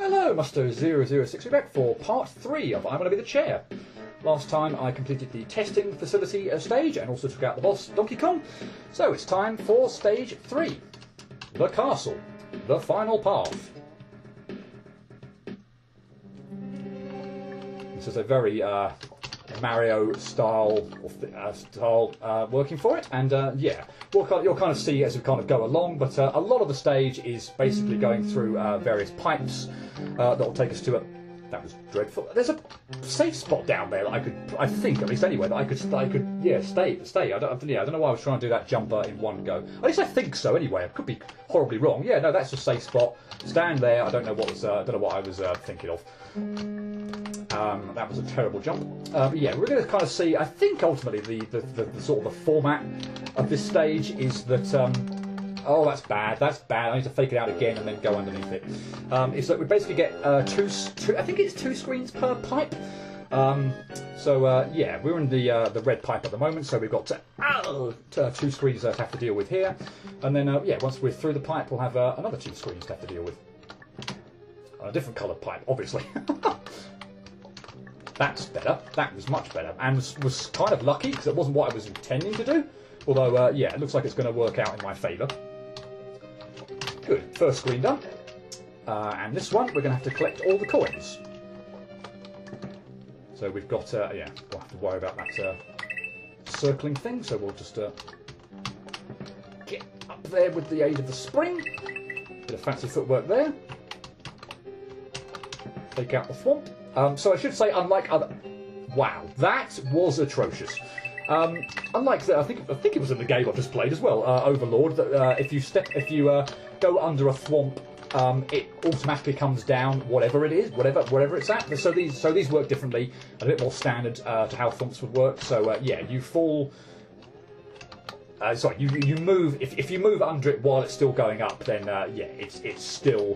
Hello, Musto006. We're back for part 3 of I'm Gonna Be the Chair. Last time I completed the testing facility stage and also took out the boss Donkey Kong. So it's time for stage 3. The castle. The final path. This is a very Mario style working for it, and yeah, you'll kind of see as we kind of go along, but a lot of the stage is basically going through various pipes that'll take us to a... That was dreadful. There's a safe spot down there that I think, at least anyway, that I could stay. I don't know why I was trying to do that jumper in one go. At least I think so anyway. I could be horribly wrong. Yeah, no, that's a safe spot. Stand there. I don't know what I was thinking of. That was a terrible jump. But yeah, we're going to kind of see. I think ultimately the sort of the format of this stage is that. Oh, that's bad. That's bad. I need to fake it out again and then go underneath it. Is that we basically get two. I think it's 2 screens per pipe. Yeah, we're in the red pipe at the moment, so we've got 2 screens to have to deal with here, and then yeah, once we're through the pipe, we'll have another 2 screens to have to deal with. A different coloured pipe, obviously. That's better. That was much better, and was kind of lucky because it wasn't what I was intending to do. Although, yeah, it looks like it's going to work out in my favour. Good. First screen done. And this one, we're going to have to collect all the coins. So we've got, yeah, we'll have to worry about that circling thing. So we'll just get up there with the aid of the spring. Bit of fancy footwork there. Take out the thwomp. So I should say, unlike other... Wow, that was atrocious. Unlike that, I think it was in the game I just played as well, Overlord. That if you go under a thwomp, it automatically comes down whatever it is, whatever it's at. So these work differently, a bit more standard to how thwomps would work. So yeah, you fall. Sorry, you move. If you move under it while it's still going up, then yeah, it's still.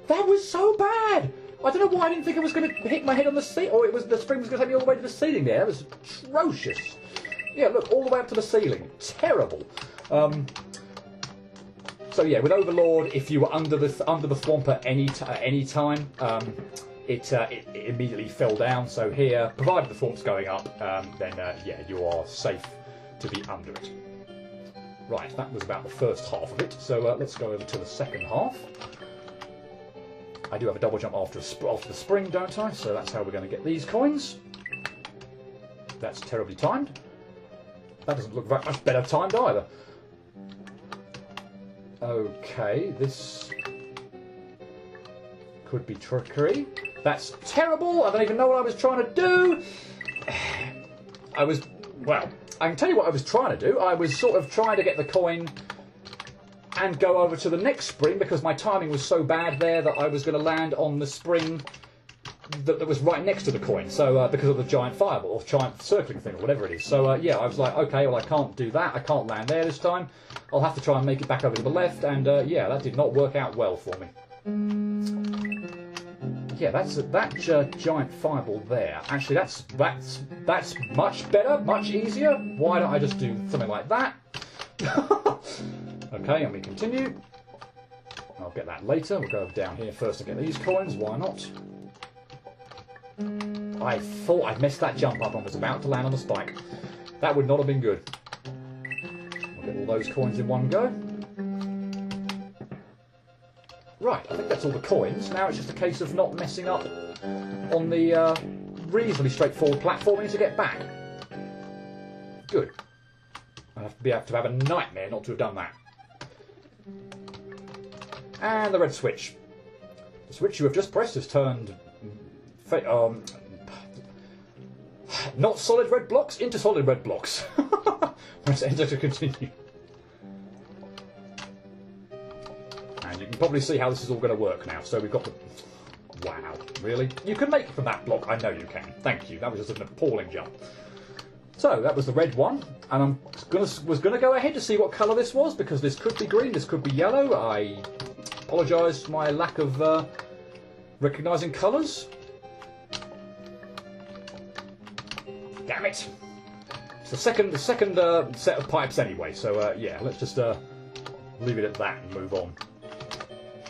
That was so bad. I don't know why I didn't think it was going to hit my head on the seat, or the spring was going to take me all the way to the ceiling there. That was atrocious. Yeah, look, all the way up to the ceiling. Terrible. So yeah, with Overlord, if you were under the thwomp at any time, it immediately fell down. So here, provided the thwomp's going up, then yeah, you are safe to be under it. Right, that was about the first half of it. So let's go over to the second half. I do have a double jump after the spring, don't I? So that's how we're going to get these coins. That's terribly timed. That doesn't look that much better timed either. Okay, this could be trickery. That's terrible. I don't even know what I was trying to do. Well, I can tell you what I was trying to do. I was sort of trying to get the coin and go over to the next spring because my timing was so bad there that I was going to land on the spring that was right next to the coin. So because of the giant fireball or giant circling thing or whatever it is. So yeah, I was like, okay, well I can't do that. I can't land there this time. I'll have to try and make it back over to the left. And yeah, that did not work out well for me. Yeah, that giant fireball there. Actually, that's much better, much easier. Why don't I just do something like that? Okay, and we continue. I'll get that later. We'll go down here first to get these coins. Why not? I thought I'd messed that jump up and was about to land on the spike. That would not have been good. We'll get all those coins in one go. Right, I think that's all the coins. Now it's just a case of not messing up on the reasonably straightforward platforming to get back. Good. I have to have a nightmare not to have done that. And the red switch. The switch you have just pressed has turned not solid red blocks into solid red blocks. Press enter to continue. And you can probably see how this is all going to work now. So we've got the... Wow, really? You can make it from that block. I know you can. Thank you. That was just an appalling jump. So that was the red one, and I was gonna go ahead to see what colour this was because this could be green, this could be yellow. I apologise for my lack of recognising colours. Damn it! It's the second set of pipes anyway. So yeah, let's just leave it at that and move on.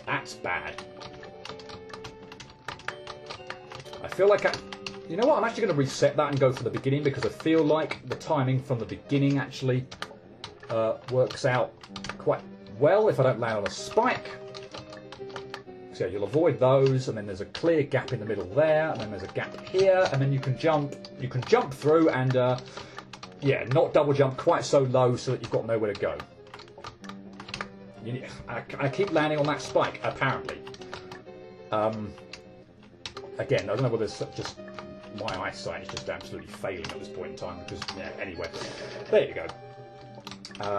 That's bad. I feel like you know what? I'm actually going to reset that and go for the beginning because I feel like the timing from the beginning actually works out quite well if I don't land on a spike. So yeah, you'll avoid those, and then there's a clear gap in the middle there, and then there's a gap here, and then you can jump through and yeah, not double jump quite so low so that you've got nowhere to go. I keep landing on that spike apparently. Again, I don't know whether it's just my eyesight is just absolutely failing at this point in time because yeah, anyway, there you go.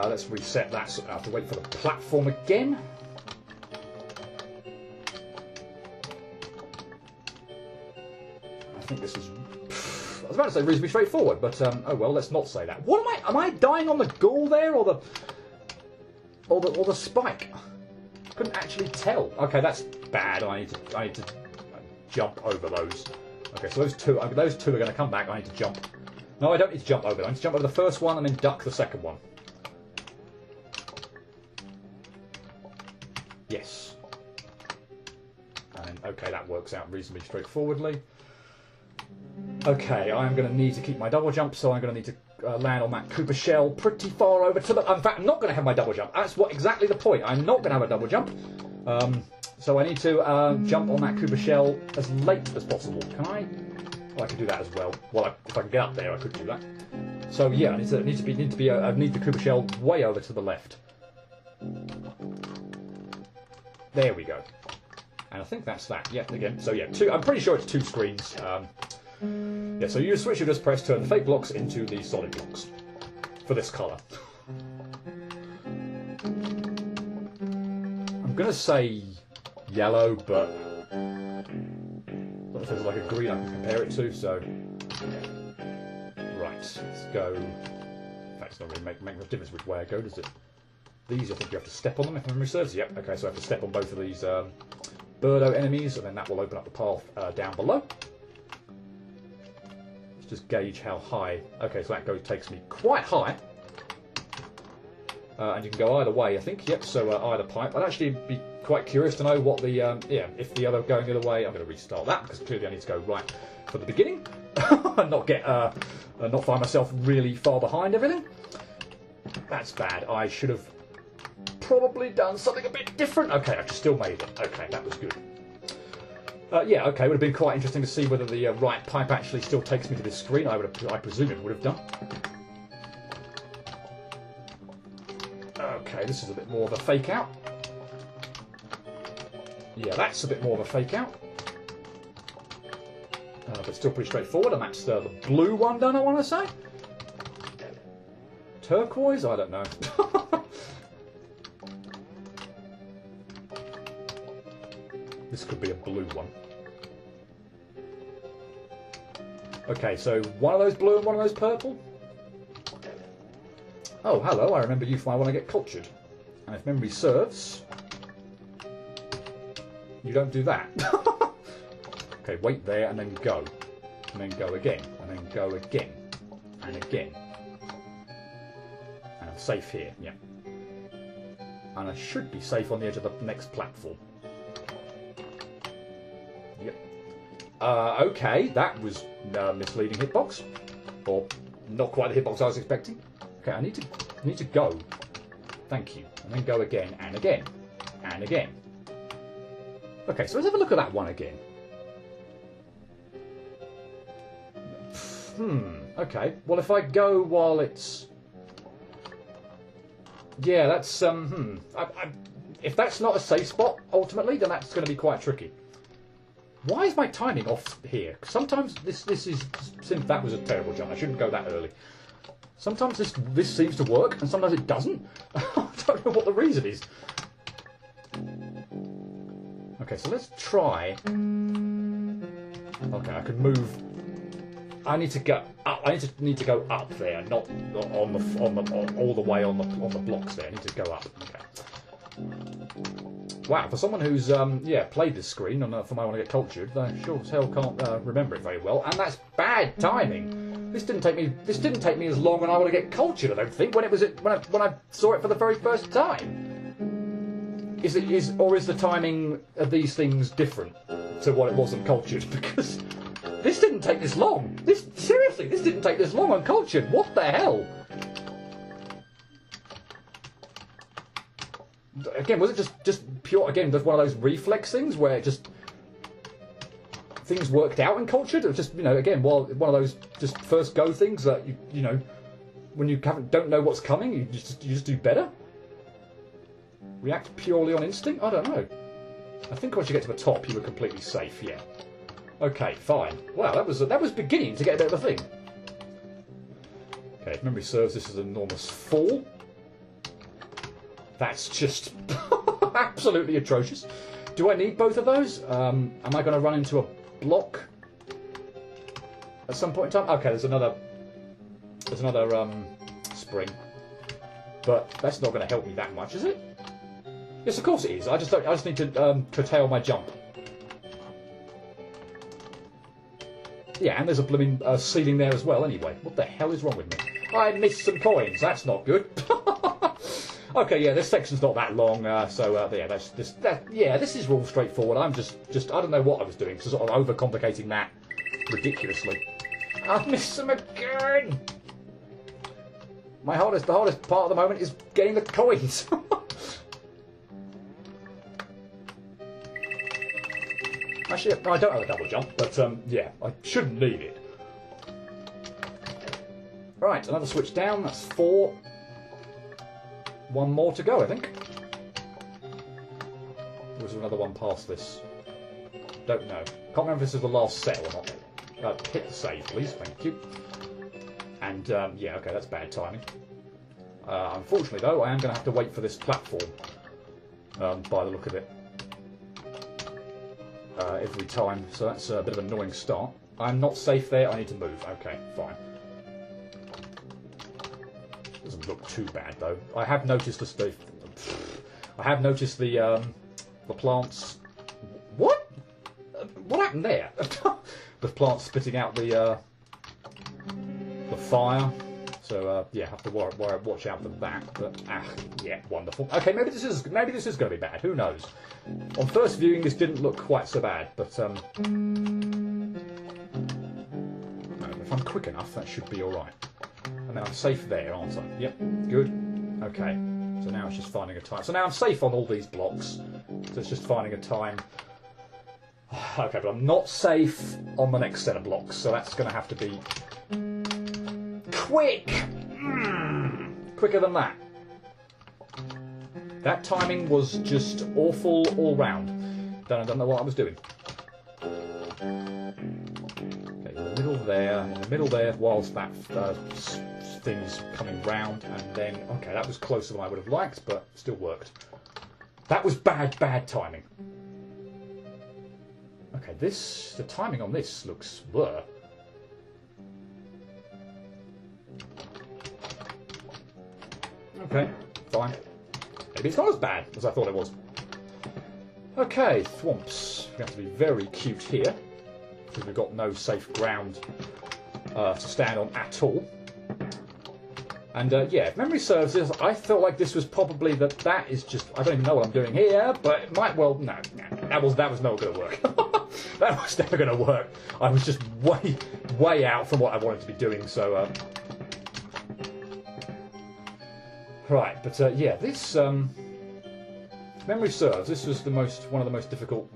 Let's reset that so I have to wait for the platform again. I think this is, I was about to say reasonably straightforward, but oh well, let's not say that. What am I dying on the ghoul there or the spike? Couldn't actually tell. Okay, that's bad. I need to jump over those. Okay, so those two are going to come back. I need to jump. No, I don't need to jump over them. I need to jump over the first one and then duck the second one. Yes. And okay, that works out reasonably straightforwardly. Okay, I'm going to need to keep my double jump, so I'm going to need to land on that Cooper shell pretty far over to the... In fact, I'm not going to have my double jump. That's exactly the point. I'm not going to have a double jump. So I need to jump on that Cooper shell as late as possible. Can I? Well, I can do that as well. Well, if I can get up there, I could do that. So yeah, I need the Cooper shell way over to the left. There we go. And I think that's that. Yeah, again. So yeah, I'm pretty sure it's 2 screens. Yeah, so you switch, you just press turn the fake blocks into the solid blocks for this colour. I'm gonna say yellow, but I don't know if there's like a green I can compare it to. So right, let's go. In fact, it's not really make much difference which way I go, does it? These, I think you have to step on them if memory serves. Yep. Okay, so I have to step on both of these Birdo enemies, and then that will open up the path down below. Just gauge how high. Okay, so that takes me quite high, and you can go either way, I think. Yep. So either pipe. I'd actually be quite curious to know what the yeah, if the other going the other way. I'm going to restart that because clearly I need to go right for the beginning and not get not find myself really far behind everything. That's bad. I should have probably done something a bit different. Okay, I still made it. Okay, that was good. Yeah, okay, it would have been quite interesting to see whether the right pipe actually still takes me to this screen. I presume it would have done. Okay, this is a bit more of a fake out. Yeah, that's a bit more of a fake out. But still pretty straightforward, and that's the blue one done, I want to say. Turquoise? I don't know. This could be a blue one. Okay, so one of those blue and one of those purple. Oh, hello, I remember you from I Want to Get Cultured. And if memory serves, you don't do that. Okay, wait there and then go. And then go again. And then go again. And again. And I'm safe here, yeah. And I should be safe on the edge of the next platform. Yep. Okay, that was misleading hitbox, or not quite the hitbox I was expecting. Okay, I need to go. Thank you, and then go again and again and again. Okay, so let's have a look at that one again. Okay. Well, if I go while it's, yeah, that's if that's not a safe spot ultimately, then that's going to be quite tricky. Why is my timing off here? Sometimes this is... That was a terrible jump. I shouldn't go that early. Sometimes this seems to work, and sometimes it doesn't. I don't know what the reason is. Okay, so let's try. Okay, I can move. I need to go up. I need to go up there, not all the way on the blocks there. I need to go up. Okay. Wow, for someone who's yeah, played this screen and for I Want to Get Cultured, I sure as hell can't remember it very well, and that's bad timing. This didn't take me as long when I Want to Get Cultured, I don't think, when I saw it for the very first time. Is the timing of these things different to what it was in Cultured? Because This didn't take this long. Seriously, this didn't take this long Uncultured. What the hell? Again, was it just pure, again, just one of those reflex things where it just... things worked out Uncultured? It was just, you know, again, one of those just first go things that, you know, when you don't know what's coming, you just do better? React purely on instinct? I don't know. I think once you get to the top, you were completely safe, yeah. Okay, fine. Wow, that was beginning to get a bit of a thing. Okay, if memory serves, this is an enormous fall. That's just absolutely atrocious. Do I need both of those? Am I going to run into a block at some point in time? Okay, there's another spring, but that's not going to help me that much, is it? Yes, of course it is. I just need to curtail my jump. Yeah, and there's a blooming ceiling there as well. Anyway, what the hell is wrong with me? I missed some coins. That's not good. Okay, yeah, this section's not that long, so yeah, this is all straightforward. I'm just I don't know what I was doing, so sort of overcomplicating that ridiculously. I missed them again. The hardest part at the moment is getting the coins. Actually, I don't have a double jump, but yeah, I shouldn't need it. Right, another switch down. That's 4. One more to go, I think. Or was there another one past this? Don't know. Can't remember if this is the last set or not. Hit the save, please. Thank you. And, yeah, okay, that's bad timing. Unfortunately, though, I am going to have to wait for this platform. By the look of it. Every time. So that's a bit of an annoying start. I'm not safe there. I need to move. Okay, fine. Doesn't look too bad though. I have noticed the plants. What? What happened there? The plants spitting out the fire. So yeah, have to watch out for that. But yeah, wonderful. Okay, maybe this is going to be bad. Who knows? On first viewing, this didn't look quite so bad, but if I'm quick enough, that should be all right. And then I'm safe there, aren't I? Yep, good. Okay, so now it's just finding a time. So now I'm safe on all these blocks. So it's just finding a time. Okay, but I'm not safe on the next set of blocks, so that's going to have to be quick. Quicker than that. That timing was just awful all round. Don't know what I was doing. Okay, in the middle there, whilst that thing's coming round, and then, okay, that was closer than I would have liked, but still worked. That was bad timing. Okay, the timing on this looks blur. Okay, fine. Maybe it's not as bad as I thought it was. Okay, thwomps. We have to be very cute here, because we've got no safe ground to stand on at all. And yeah, if memory serves, I felt like this was probably that is just, I don't even know what I'm doing here, but it might well, no, that was not going to work. That was never going to work. I was just way out from what I wanted to be doing, so... Right, but yeah, this, memory serves, this was one of the most difficult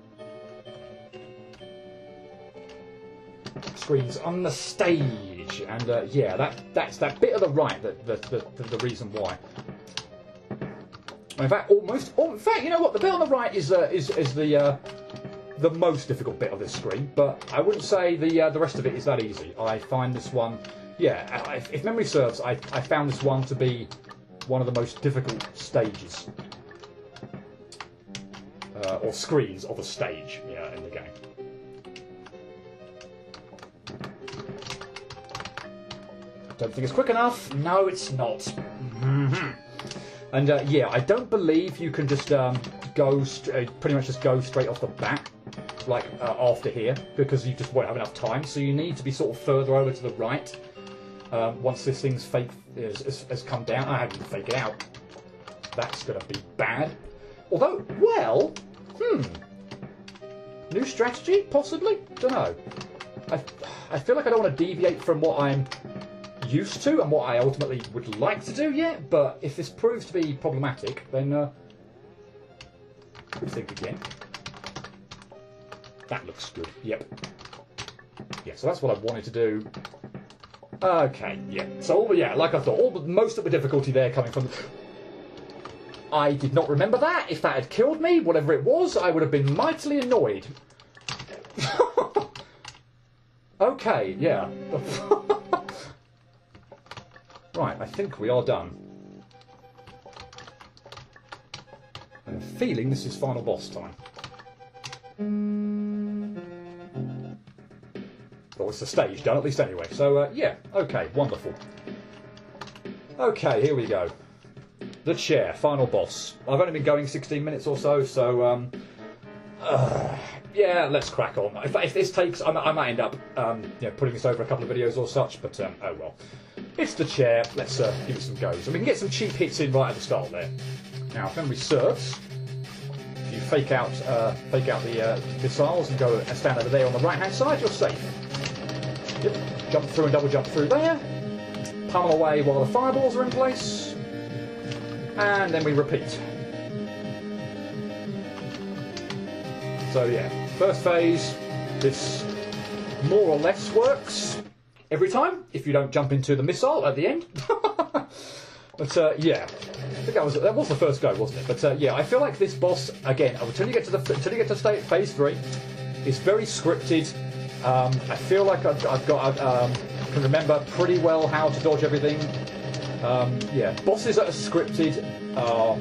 screens on the stage, and yeah, that's that bit of the right the reason why. In fact, you know what? The bit on the right is the most difficult bit of this screen, but I wouldn't say the rest of it is that easy. I find this one, yeah, if memory serves, I found this one to be one of the most difficult stages or screens of a stage, yeah, in the game. Don't think it's quick enough. No, it's not. Mm-hmm. And yeah, I don't believe you can just pretty much just go straight off the bat, like after here, because you just won't have enough time. So you need to be sort of further over to the right once this thing's has come down. I haven't fake it out. That's going to be bad. Although, well, new strategy possibly. Don't know. I feel like I don't want to deviate from what I'm used to and what I ultimately would like to do yet, but if this proves to be problematic, then think again. That looks good. Yep. Yeah, so that's what I wanted to do. Okay, yeah. So, yeah, like I thought, most of the difficulty there coming from... I did not remember that. If that had killed me, whatever it was, I would have been mightily annoyed. Okay, yeah. Right, I think we are done. I'm feeling this is final boss time. Well, it's the stage done, at least anyway. So, yeah, okay, wonderful. Okay, here we go. The chair, final boss. I've only been going 16 minutes or so, so, yeah, let's crack on. If this takes... I might end up you know, putting this over a couple of videos or such, but, oh well. It's the chair. Let's give it some goes. And we can get some cheap hits in right at the start there. Now, if memory serves, if you fake out the missiles and go and stand over there on the right-hand side, you're safe. Yep. Jump through and double jump through there. Pummel away while the fireballs are in place. And then we repeat. So yeah, first phase, this more or less works every time, if you don't jump into the missile at the end. But yeah, I think that was the first go, wasn't it? But yeah, I feel like this boss, again, until you get to phase 3, it's very scripted. I feel like I can remember pretty well how to dodge everything. Yeah, bosses that are scripted are,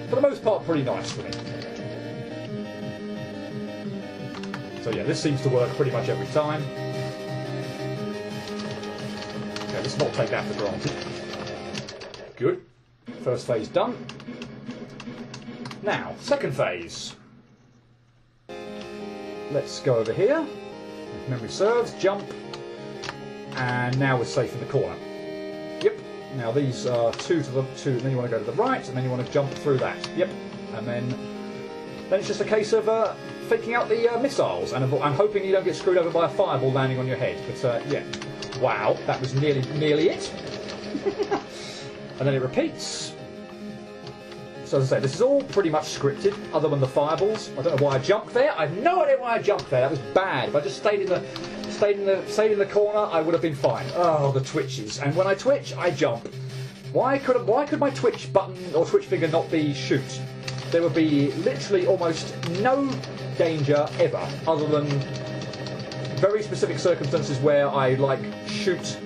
for the most part, pretty nice for me. So yeah, this seems to work pretty much every time. Okay, let's not take that for granted. Good. First phase done. Now, second phase. Let's go over here. If memory serves, jump. And now we're safe in the corner. Yep. Now these are two, and then you want to go to the right, and then you want to jump through that. Yep. And then it's just a case of faking out the missiles, and I'm hoping you don't get screwed over by a fireball landing on your head. But yeah. Wow, that was nearly it. And then it repeats. So as I say, this is all pretty much scripted, other than the fireballs. I don't know why I jumped there. I have no idea why I jumped there. That was bad. If I just stayed in the corner, I would have been fine. Oh, the twitches! And when I twitch, I jump. Why could my twitch button or twitch finger not be shoot? There would be literally almost no danger ever, other than very specific circumstances where I like shoot.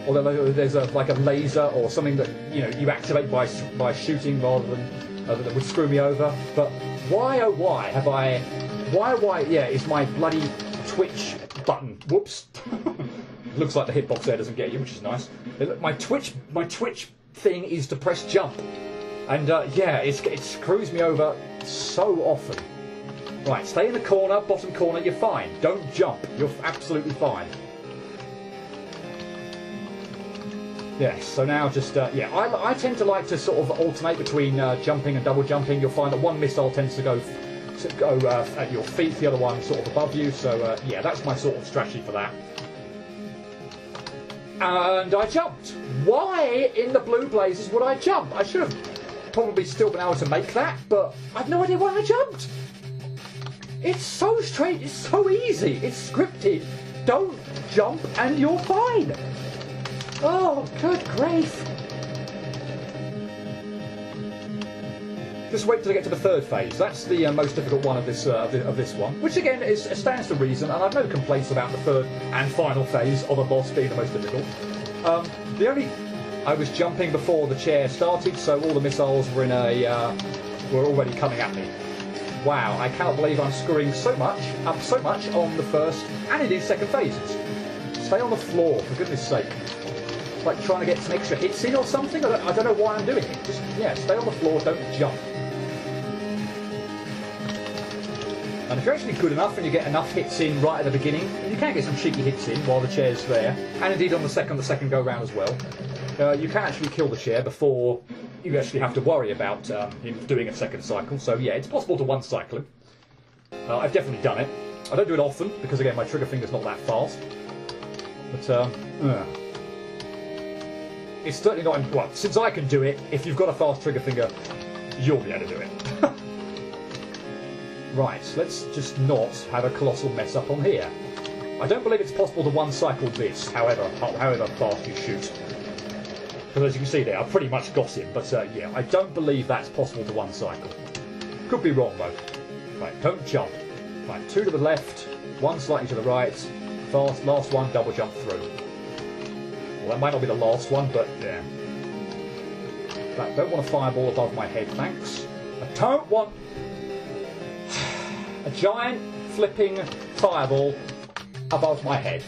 Or there's like a laser or something that you activate by shooting rather than that would screw me over. But why oh why have I? Why yeah is my bloody Twitch button? Whoops. Looks like the hitbox there doesn't get you, which is nice. My Twitch thing is to press jump, and yeah, it screws me over so often. Right, stay in the corner, bottom corner. You're fine. Don't jump. You're absolutely fine. Yes, so now just, yeah, I tend to like to sort of alternate between jumping and double jumping. You'll find that one missile tends to go at your feet, the other one sort of above you, so yeah, that's my sort of strategy for that. And I jumped. Why in the blue blazes would I jump? I should have probably still been able to make that, but I've no idea why I jumped. It's so straight, it's so easy, it's scripted. Don't jump and you're fine. Oh, good grief. Just wait till I get to the third phase. That's the most difficult one of this one. Which again stands to reason, and I've no complaints about the third and final phase of a boss being the most difficult. I was jumping before the chair started, so all the missiles were were already coming at me. Wow, I cannot believe I'm screwing so much on the first and indeed second phases. Stay on the floor, for goodness sake. Like trying to get some extra hits in or something. I don't know why I'm doing it. Just, yeah, stay on the floor, don't jump. And if you're actually good enough and you get enough hits in right at the beginning, and you can get some cheeky hits in while the chair's there, and indeed on the second go round as well, you can actually kill the chair before you actually have to worry about him doing a second cycle. So yeah, it's possible to one cycle him. I've definitely done it. I don't do it often because again my trigger finger's not that fast. But it's certainly not. Well, since I can do it, if you've got a fast trigger finger, you'll be able to do it. Right, let's just not have a colossal mess up on here. I don't believe it's possible to one-cycle this, however fast you shoot. Because as you can see there, I've pretty much got him, but yeah, I don't believe that's possible to one-cycle. Could be wrong, though. Right, don't jump. Right, 2 to the left, 1 slightly to the right, fast, last one, double jump through. Well, that might not be the last one, but yeah. I don't want a fireball above my head, thanks. I don't want a giant flipping fireball above my head.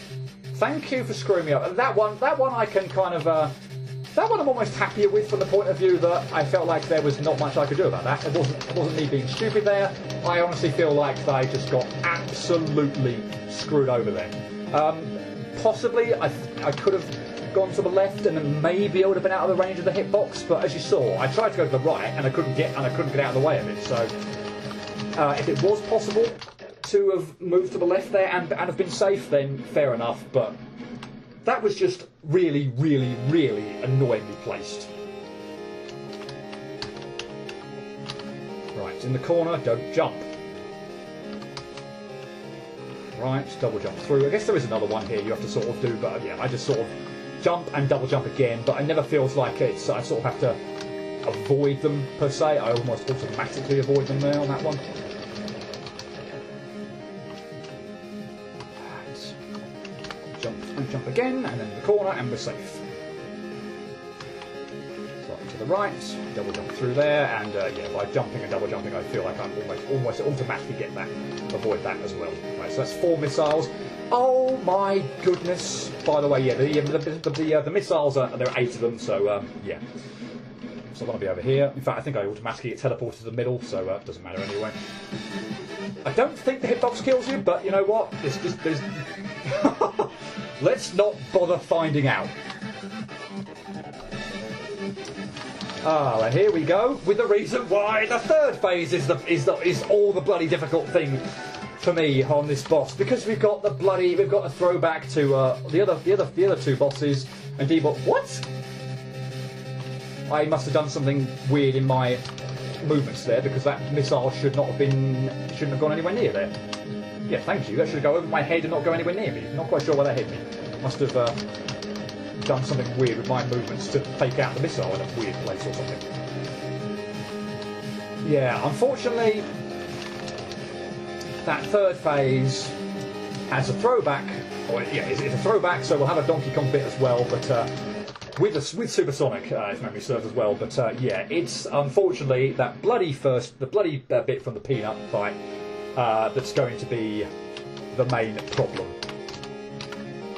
Thank you for screwing me up. That one I can kind of that one I'm almost happier with from the point of view that I felt like there was not much I could do about that. It wasn't me being stupid there. I honestly feel like they just got absolutely screwed over there. Possibly I could have gone to the left and then maybe it would have been out of the range of the hitbox, but as you saw, I tried to go to the right and I couldn't get out of the way of it. So if it was possible to have moved to the left there and have been safe, then fair enough, but that was just really, really, really annoyingly placed. Right, in the corner, don't jump. Right, double jump through. I guess there is another one here you have to sort of do, but yeah, I just sort of jump and double jump again, but it never feels like it's, I sort of have to avoid them per se. I almost automatically avoid them there on that one. Jump again, and then in the corner, and we're safe. Slightly to the right, double jump through there, and yeah, by jumping and double jumping, I feel like I'm almost automatically get that, avoid that as well. Right, so that's 4 missiles. Oh my goodness! By the way, yeah, the missiles there are 8 of them, so yeah. So I'm gonna be over here. In fact, I think I automatically get teleported to the middle, so it doesn't matter anyway. I don't think the hitbox kills you, but you know what? There's let's not bother finding out. And here we go with the reason why the third phase is all the bloody difficult thing for me on this boss, because we've got a throwback to the other 2 bosses, and what? I must have done something weird in my movements there, because that missile shouldn't have gone anywhere near there. Yeah, thank you. That should go over my head and not go anywhere near me. Not quite sure where that hit me. Must have done something weird with my movements to fake out the missile in a weird place or something. Yeah, unfortunately, that third phase has a throwback. Or yeah, it's a throwback, so we'll have a Donkey Kong bit as well, but with Supersonic, if memory serves as well. But yeah, it's unfortunately the bloody bit from the peanut fight. That's going to be the main problem.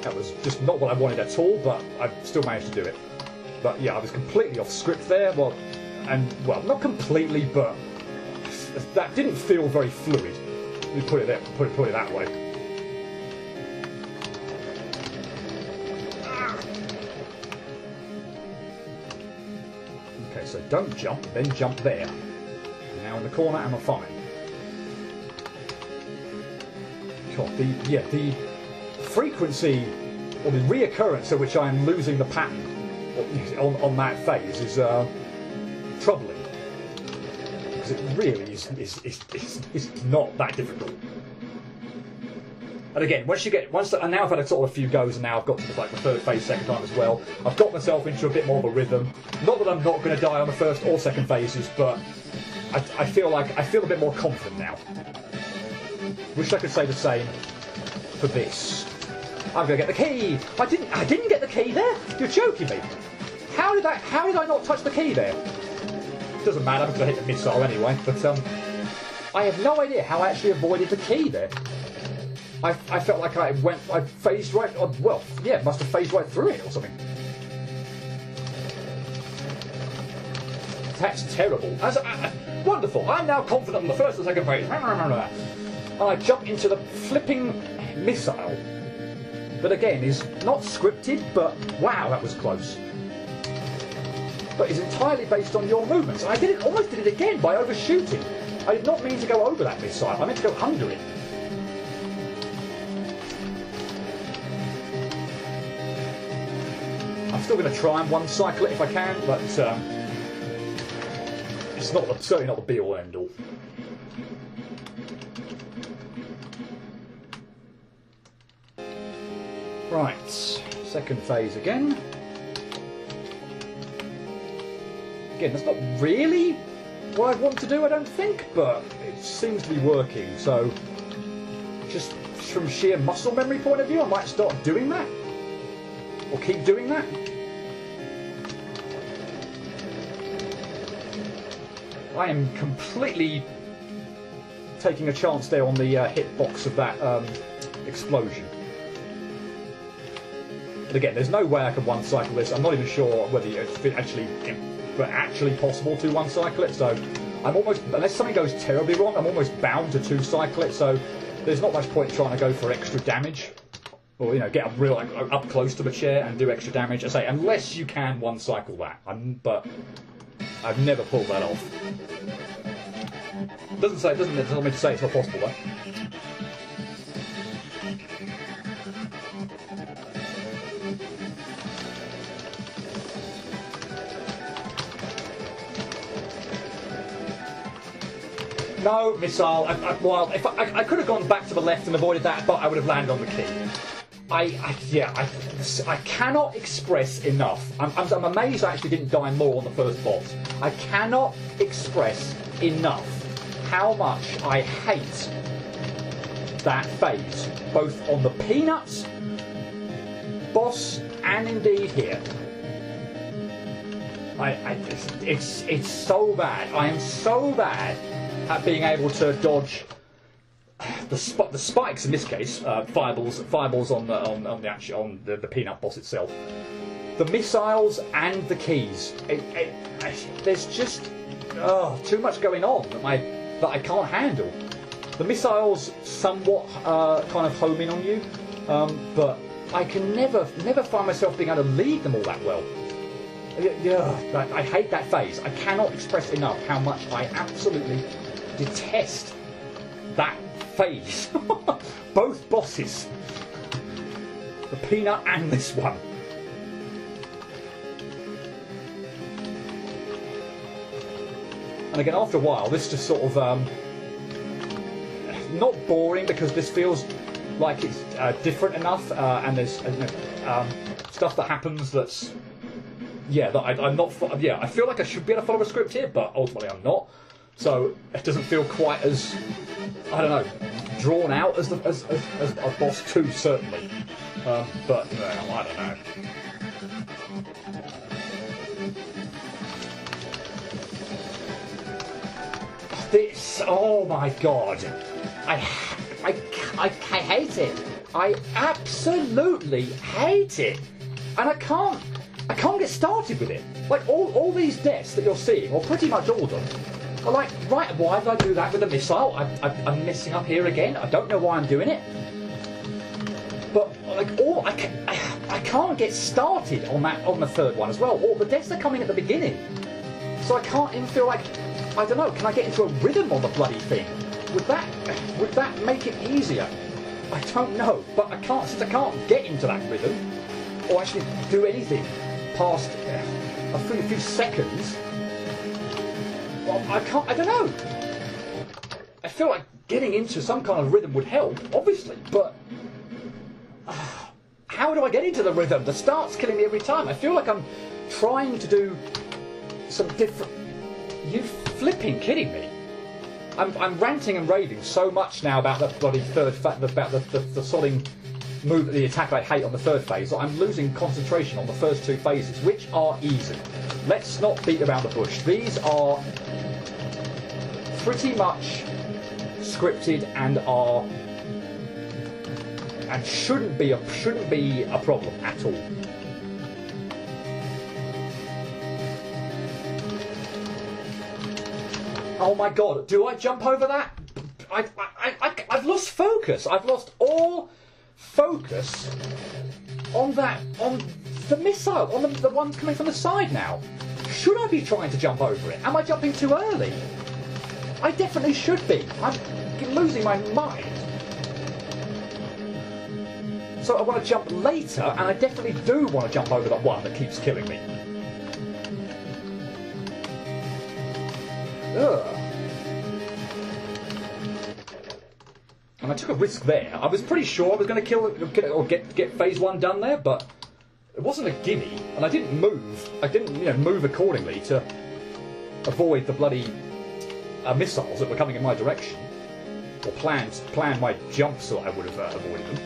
That was just not what I wanted at all, but I still managed to do it. But yeah, I was completely off script there. Well, not completely, but that didn't feel very fluid. Let me put it that way. Okay, so don't jump, then jump there. Now in the corner, and I'm fine. God, the frequency or the reoccurrence at which I am losing the pattern on that phase is troubling, because it really is not that difficult. And again, and now I've had sort of a few goes, and now I've got to the third phase second time as well. I've got myself into a bit more of a rhythm. Not that I'm not going to die on the first or second phases, but I feel a bit more confident now. Wish I could say the same for this. I'm going to get the key. I didn't get the key there. You're joking me. How did I not touch the key there? Doesn't matter because I hit the missile anyway. But I have no idea how I actually avoided the key there. I felt like I phased right. Well, yeah, must have phased right through it or something. That's terrible. Wonderful. I'm now confident on the first and second phase. And I jump into the flipping missile that again is not scripted, but wow, that was close. But is entirely based on your movements. And I almost did it again by overshooting. I did not mean to go over that missile. I meant to go under it. still going to try and one cycle it if I can, but it's certainly not the be all end all. Right, second phase again. Again, that's not really what I want to do, I don't think, but it seems to be working. So, just from sheer muscle memory point of view, I might start doing that, or keep doing that. I am completely taking a chance there on the hitbox of that explosion. And again, there's no way I can one cycle this. I'm not even sure whether it's actually possible to one cycle it. So I'm almost, unless something goes terribly wrong, I'm almost bound to two cycle it. So there's not much point trying to go for extra damage, or get up close to the chair and do extra damage. I say unless you can one cycle that. But I've never pulled that off. Doesn't tell me to say it's not possible though. No, missile. Well, if I could have gone back to the left and avoided that, but I would have landed on the key. I cannot express enough. I'm amazed I actually didn't die more on the first boss. I cannot express enough how much I hate that phase, both on the Peanuts boss and indeed here. It's so bad. I am so bad at being able to dodge the spikes in this case, fireballs on the Peanut boss itself, the missiles and the keys. There's just too much going on that I can't handle. The missiles somewhat kind of home in on you, but I can never find myself being able to lead them all that well. Yeah, I hate that phase. I cannot express enough how much I absolutely detest that phase. Both bosses, the Peanut and this one. And again, after a while, this just sort of not boring, because this feels like it's different enough, and there's stuff that happens that's I'm not. I feel like I should be able to follow a script here, but ultimately I'm not. So it doesn't feel quite as, I don't know, drawn out as boss 2 certainly. But I don't know. This, oh my god, I hate it. I absolutely hate it, and I can't get started with it. Like all these deaths that you're seeing, or pretty much all of them, are like, right, why did I do that with the missile? I'm messing up here again. I don't know why I'm doing it. But like, I can't get started on the third one as well. Or the deaths are coming at the beginning, so I can't even feel like, I don't know, can I get into a rhythm on the bloody thing? Would that make it easier? I don't know, but since I can't get into that rhythm, or actually do anything past a few seconds. Well, I don't know. I feel like getting into some kind of rhythm would help, obviously, but how do I get into the rhythm? The start's killing me every time. I feel like I'm trying to do some different. You flipping kidding me? I'm ranting and raving so much now about the bloody about the sodding move, the attack I hate on the third phase, that I'm losing concentration on the first two phases, which are easy. Let's not beat around the bush. These are pretty much scripted and shouldn't be a problem at all. Oh my god, do I jump over that? I've lost focus. I've lost all focus on the missile, on the ones coming from the side now. Should I be trying to jump over it? Am I jumping too early? I definitely should be. I'm losing my mind. So I want to jump later, and I definitely do want to jump over that one that keeps killing me. Ugh. And I took a risk there. I was pretty sure I was going to kill or get phase 1 done there, but it wasn't a gimme, and I didn't move. I didn't, move accordingly to avoid the bloody missiles that were coming in my direction, or plan my jumps so I would have avoided them.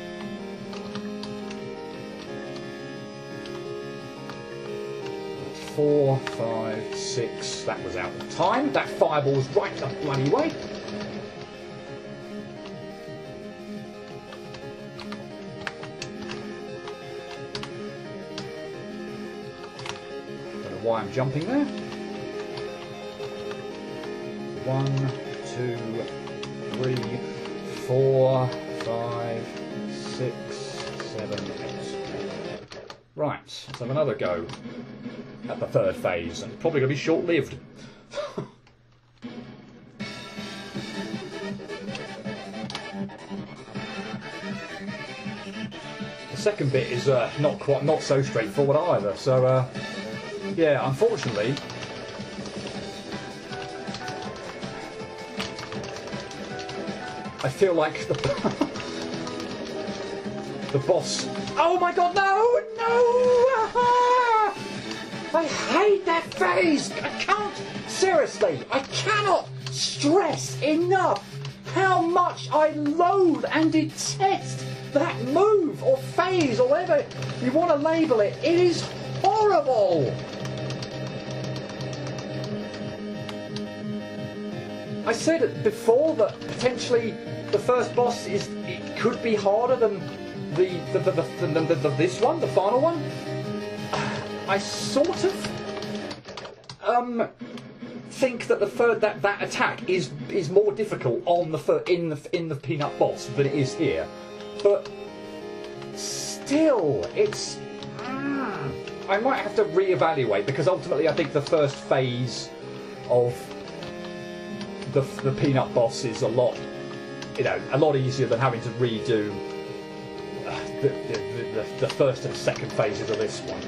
Four, 5, 6. That was out of time. That fireball's right the bloody way. Don't know why I'm jumping there. 1, 2, 3, 4, 5, 6, 7, 8. Right, let's have another go at the third phase, and it's probably going to be short-lived. The second bit is not so straightforward either. So yeah, unfortunately, I feel like the boss. Oh my God! No! I hate that phase! I can't... Seriously, I cannot stress enough how much I loathe and detest that move or phase or whatever you want to label it. It is horrible! I said before that potentially the first boss could be harder than this one, the final one. I sort of think that that attack is more difficult on in the peanut boss than it is here, but still, it's. I might have to reevaluate, because ultimately I think the first phase of the peanut boss is a lot easier than having to redo the first and second phases of this one.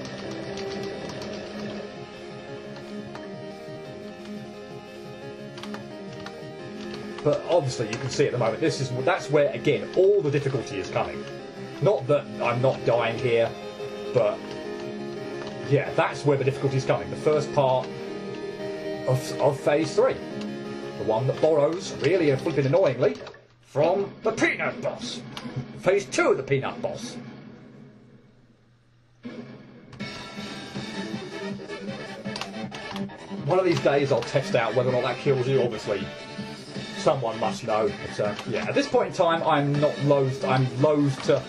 But obviously, you can see at the moment, that's where, again, all the difficulty is coming. Not that I'm not dying here, but yeah, that's where the difficulty is coming. The first part of phase 3, the one that borrows, really and flipping annoyingly, from the peanut boss. Phase 2 of the peanut boss. One of these days, I'll test out whether or not that kills you. Obviously, someone must know. But yeah, at this point in time, I'm loath to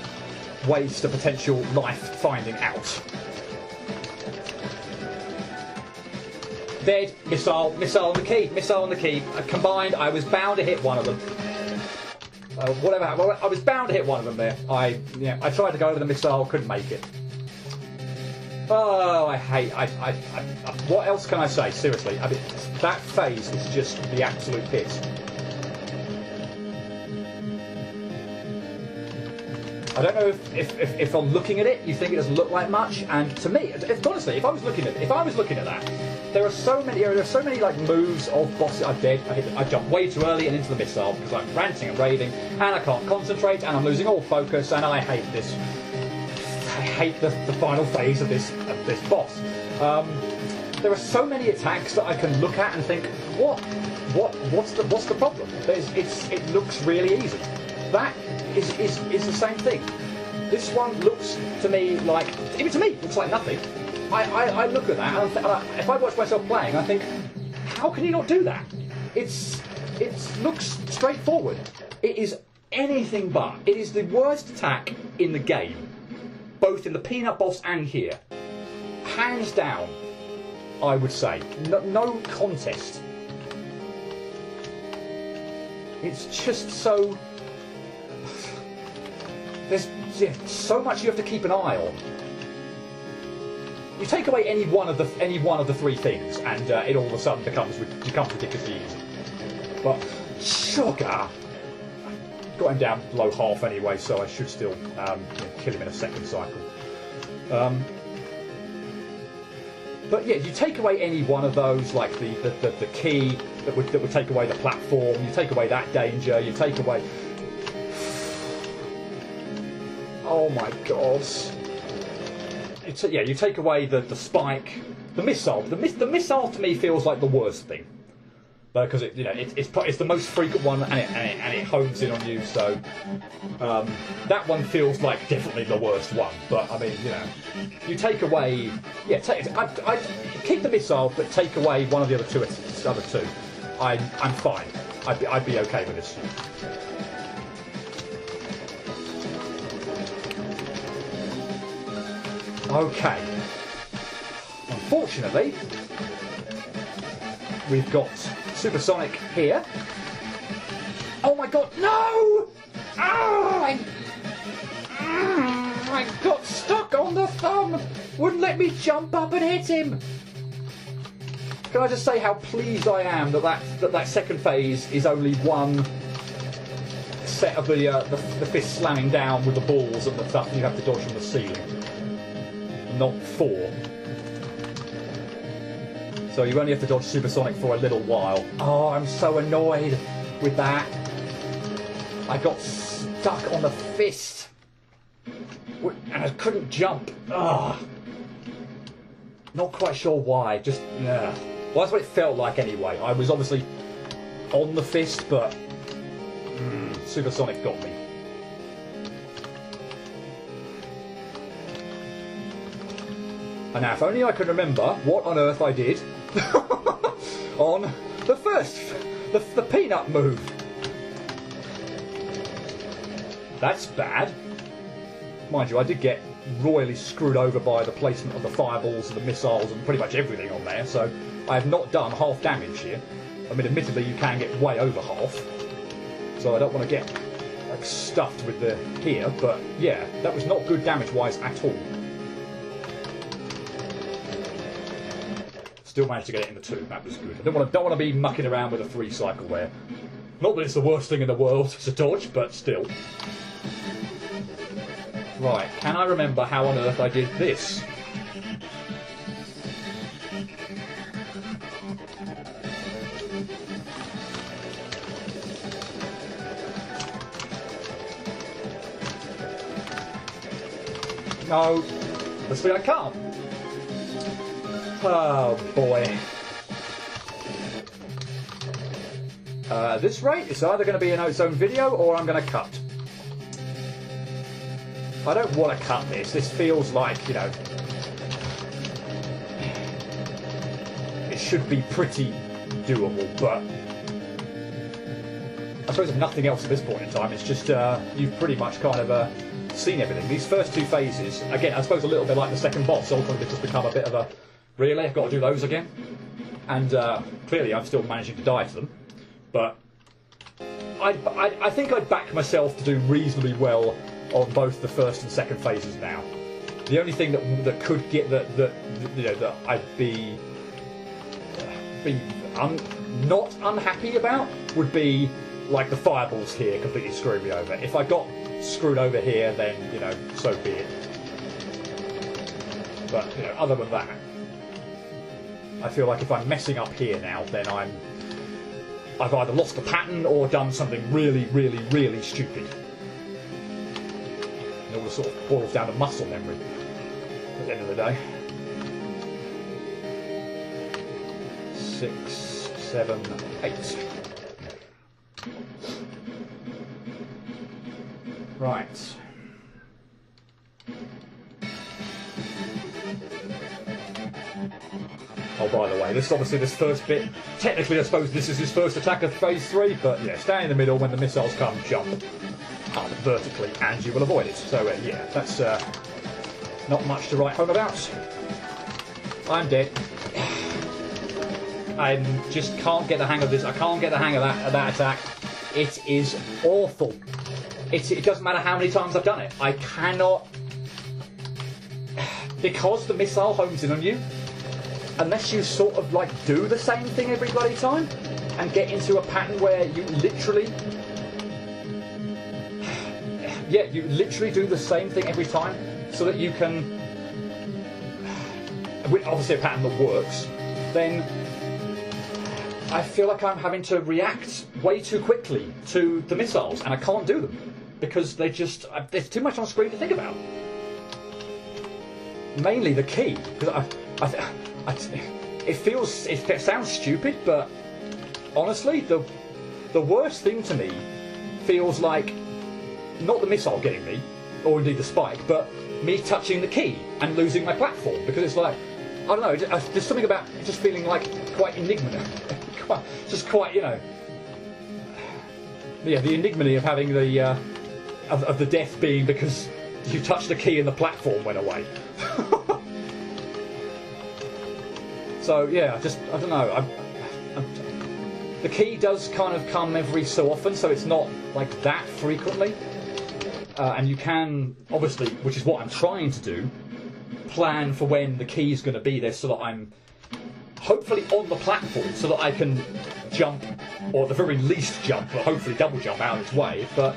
waste a potential life finding out. Dead. Missile on the key. Combined, I was bound to hit one of them. Whatever happened, I was bound to hit one of them there. I tried to go over the missile, couldn't make it. Oh, I hate. What else can I say? Seriously, I mean, that phase is just the absolute piss. I don't know if on looking at it, you think it doesn't look like much, and to me, honestly, if I was looking at that, there are so many like moves of bosses I did. I jumped way too early and into the missile because I'm ranting and raving, and I can't concentrate, and I'm losing all focus, and I hate this. I hate the final phase of this boss. There are so many attacks that I can look at and think, what's the problem? It looks really easy. That is the same thing. This one looks to me like, even to me, looks like nothing. I look at that, and if I watch myself playing, I think, how can you not do that? It looks straightforward. It is anything but. It is the worst attack in the game, both in the peanut boss and here. Hands down, I would say. No contest. It's just so... There's so much you have to keep an eye on. You take away any one of the three things, and it all of a sudden becomes ridiculously easy. But sugar, got him down below half anyway, so I should still kill him in a second cycle. But yeah, you take away any one of those, like the key that would take away the platform. You take away that danger. You take away. Oh my God! You take away the spike, the missile. The missile to me feels like the worst thing, because it's the most frequent one, and it hones in on you. So that one feels like definitely the worst one. But I mean, you take away, I keep the missile, but take away one of the other two. I'm fine. I'd be okay with this. Okay. Unfortunately, we've got Supersonic here. Oh my God, no! Oh, I got stuck on the thumb. Wouldn't let me jump up and hit him. Can I just say how pleased I am that second phase is only one set of the fist slamming down with the balls and the stuff you have to dodge from the ceiling, not 4. So you only have to dodge Supersonic for a little while. Oh, I'm so annoyed with that. I got stuck on the fist. And I couldn't jump. Ugh. Not quite sure why. Just, yeah. Well, that's what it felt like anyway. I was obviously on the fist, but Supersonic got me. And now, if only I could remember what on earth I did on the peanut move. That's bad. Mind you, I did get royally screwed over by the placement of the fireballs and the missiles and pretty much everything on there, so I have not done half damage here. I mean, admittedly, you can get way over half, so I don't want to get like stuffed with the here, but yeah, that was not good damage-wise at all. Still managed to get it in the 2. That was good. I don't want to be mucking around with a 3 cycle there. Not that it's the worst thing in the world to dodge, but still. Right, can I remember how on earth I did this? No, let's see, I can't. Oh boy. At this rate, it's either going to be in its own video or I'm going to cut. I don't want to cut this. This feels like, it should be pretty doable, but I suppose if nothing else at this point in time, it's just you've pretty much kind of seen everything. These first 2 phases, again, I suppose a little bit like the second boss, ultimately just become a bit of a, really, I've got to do those again? And clearly I'm still managing to die to them, but I think I'd back myself to do reasonably well on both the first and second phases now. The only thing that could get that I'd be not unhappy about would be like the fireballs here completely screwing me over. If I got screwed over here, then so be it. But other than that, I feel like if I'm messing up here now, then I've either lost the pattern or done something really, really, really stupid. It all sort of boils down to muscle memory at the end of the day. 6, 7, 8. Right. Oh, by the way, this is obviously this first bit. Technically, I suppose this is his first attack of phase 3, but yeah, stay in the middle when the missiles come, jump up vertically, and you will avoid it. So yeah, that's not much to write home about. I'm dead. I just can't get the hang of this. I can't get the hang of that attack. It is awful. It doesn't matter how many times I've done it. I cannot, because the missile homes in on you. Unless you sort of like do the same thing every bloody time and get into a pattern where you literally yeah, you literally do the same thing every time, so that you can, with obviously a pattern that works, then I feel like I'm having to react way too quickly to the missiles, and I can't do them because there's too much on screen to think about. Mainly the key, because it sounds stupid, but honestly, the worst thing to me feels like not the missile getting me, or indeed the spike, but me touching the key and losing my platform, because it's like, I don't know, there's something about just feeling like quite enigmatic. Just quite, you know, yeah, the enigmacy of having the of the death being because you touched the key and the platform went away. So yeah, I don't know. The key does kind of come every so often, so it's not like that frequently. And you can obviously, which is what I'm trying to do, plan for when the key is going to be there, so that I'm hopefully on the platform, so that I can jump, or at the very least jump, but hopefully double jump out of its way. But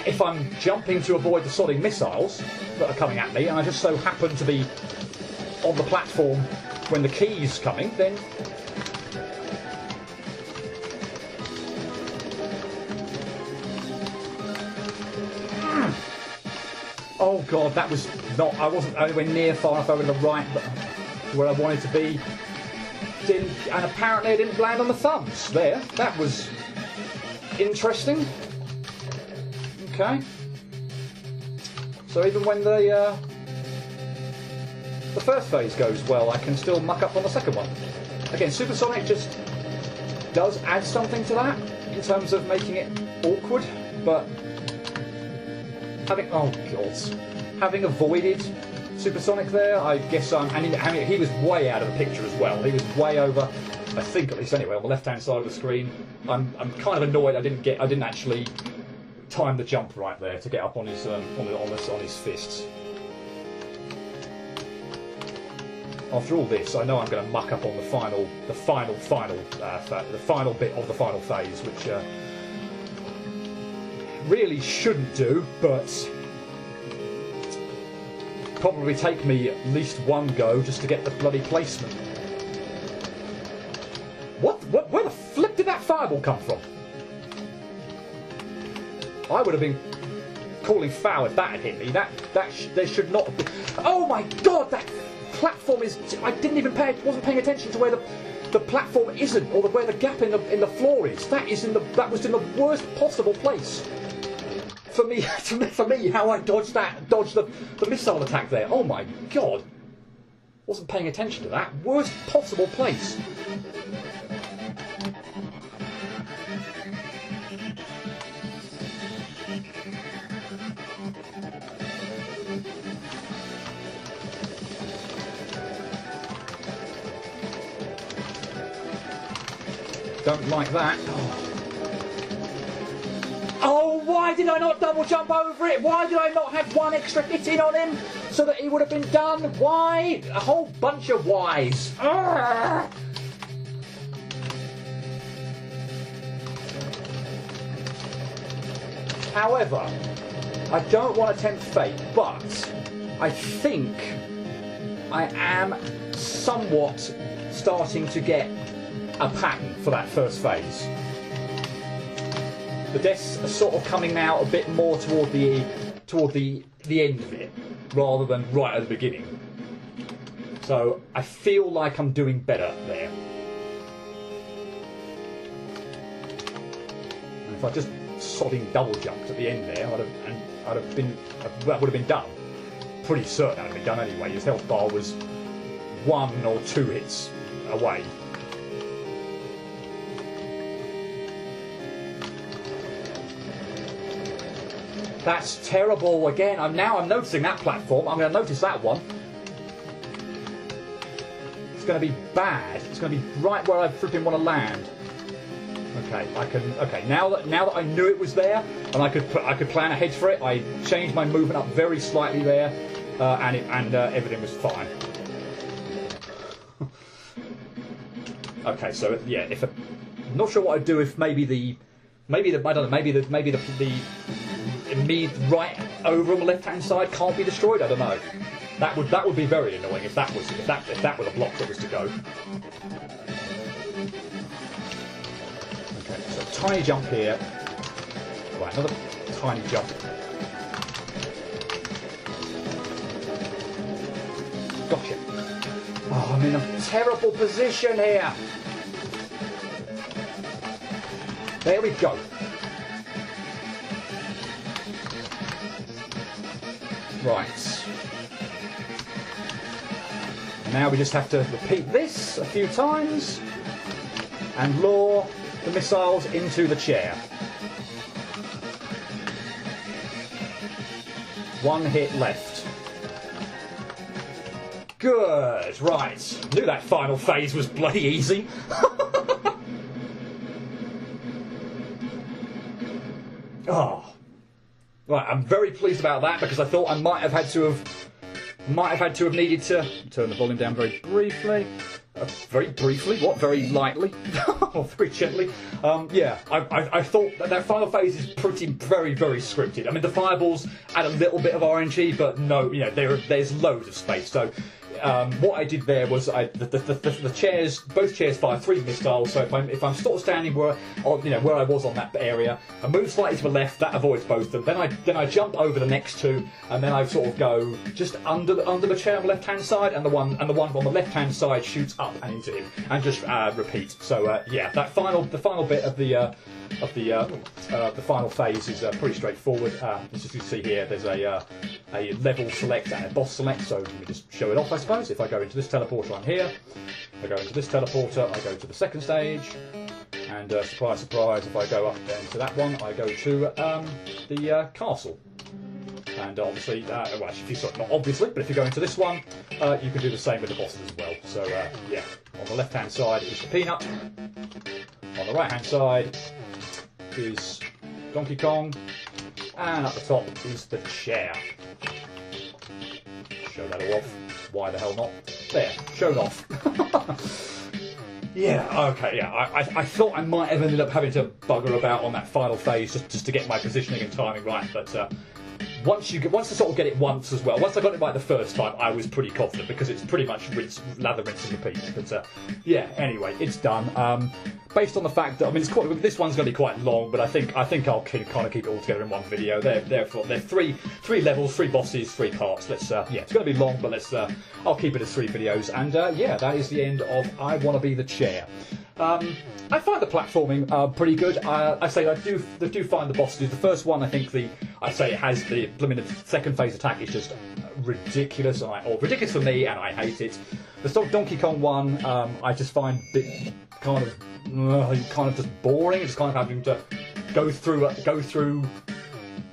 if I'm jumping to avoid the sodding missiles that are coming at me, and I just so happen to be on the platform when the key's coming, then oh god, that was not. I wasn't anywhere near far enough over to the right, but where I wanted to be. And apparently I didn't land on the thumbs there. That was interesting. Okay. So even when the first phase goes well, I can still muck up on the second one. Again, Supersonic just does add something to that in terms of making it awkward, but having avoided Supersonic there, I guess he was way out of the picture as well. He was way over, I think, at least anyway, on the left-hand side of the screen. I'm kind of annoyed I didn't actually time the jump right there to get up on his on his fists. After all this, I know I'm going to muck up on the final bit of the final phase, which really shouldn't do, but probably take me at least one go just to get the bloody placement. Where the flip did that fireball come from? I would have been calling foul if that had hit me. There should not have been. Oh my god, that platform is. I wasn't paying attention to where the platform isn't, or where the gap in the floor is. That was in the worst possible place. For me, how I dodged the missile attack there. Oh my god! Wasn't paying attention to that. Worst possible place. Don't like that. Oh, why did I not double jump over it? Why did I not have one extra hit in on him so that he would have been done? Why? A whole bunch of whys. Arrgh. However, I don't want to tempt fate, but I think I am somewhat starting to get a pattern for that first phase. The deaths are sort of coming now a bit more toward the end of it, rather than right at the beginning. So I feel like I'm doing better there. And if I just sodding double jumped at the end there, that would have been done. Pretty certain that would have been done anyway. His health bar was 1 or 2 hits away. That's terrible again. I'm noticing that platform. I'm going to notice that one. It's going to be bad. It's going to be right where I flipping want to land. Okay, now that I knew it was there and I could plan ahead for it, I changed my movement up very slightly there, and everything was fine. Okay, so yeah, I'm not sure what I'd do if maybe the me right over on the left-hand side can't be destroyed. I don't know. That would be very annoying if that was a block that was to go. Okay, so tiny jump here. Right, another tiny jump. Gotcha. Oh, I'm in a terrible position here. There we go. Right. Now we just have to repeat this a few times and lure the missiles into the chair. One hit left. Good. Right. Knew that final phase was bloody easy. Oh. Right, I'm very pleased about that because I thought I might have had to have needed to turn the volume down very briefly. Very briefly? What? Very lightly? Or very gently? Yeah, I thought that final phase is very very scripted. I mean, the fireballs add a little bit of RNG, but no, you know, there's loads of space. So what I did there was the chairs, both chairs fire 3 missiles. So if I'm sort of standing where I was on that area, I move slightly to the left, that avoids both of them. Then I jump over the next 2, and then I sort of go just under the chair on the left hand side, and the one on the left hand side shoots up and into him, and just repeat. So yeah, the final bit of the final phase is pretty straightforward. As you can see here, there's a level select and a boss select. So let me just show it off, I suppose. If I go into this teleporter, I'm here. If I go into this teleporter, I go to the second stage. And surprise, surprise, if I go up into that one, I go to the castle. And obviously, well, not obviously, but if you go into this one, you can do the same with the bosses as well. So yeah, on the left-hand side is the Peanut. On the right-hand side is Donkey Kong, and at the top is the chair. Show that all off. Why the hell not? There, shown off. Yeah, okay, yeah. I thought I might have ended up having to bugger about on that final phase just to get my positioning and timing right, but once I sort of get it once as well, once I got it right the first time, I was pretty confident because it's pretty much lather, rinse and repeat. But yeah, anyway, it's done. Based on the fact that this one's going to be quite long, but I think I'll kind of keep it all together in one video. They're 3 levels, 3 bosses, 3 parts. Yeah, it's going to be long, but I'll keep it as 3 videos. And yeah, that is the end of I Want to Be the Chair. I find the platforming pretty good. I do find the bosses. The first one, I think it has the second phase attack is just ridiculous, or ridiculous for me, and I hate it. The sort of Donkey Kong one, I just find a bit kind of just boring. Just kind of having to go through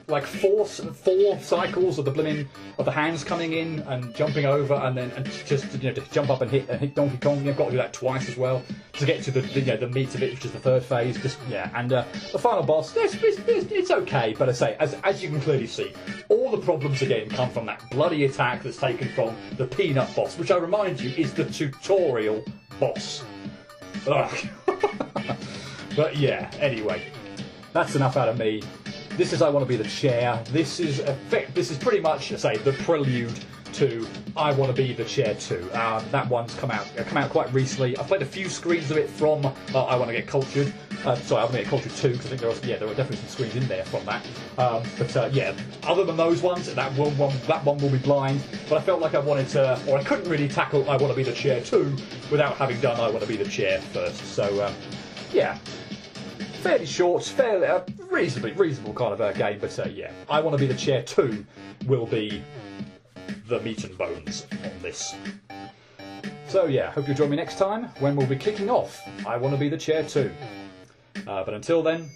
like four cycles of the hands coming in and jumping over, and just to jump up and hit Donkey Kong. You've got to do that twice as well to get to the meat of it, which is the third phase. Just yeah, and the final boss, it's okay, but I say as you can clearly see, all the problems again come from that bloody attack that's taken from the Peanut boss, which I remind you is the tutorial boss. Ugh. But yeah, anyway, that's enough out of me. This is I Want to Be the Chair. This is pretty much, the prelude to I Want to Be the Chair 2. That one's come out quite recently. I've played a few screens of it from I Want to Get Cultured. I Want to Get Cultured 2, because I think there were definitely some screens in there from that. But yeah, other than those ones, that one will be blind. But I felt like I wanted to, or I couldn't really tackle I Want to Be the Chair 2 without having done I Want to Be the Chair first. So yeah. Fairly short, fairly reasonable kind of a game, but yeah, I Want to Be the Chair 2 will be the meat and bones on this. So yeah, hope you'll join me next time when we'll be kicking off I Want to Be the Chair 2. But until then,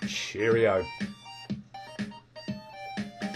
cheerio.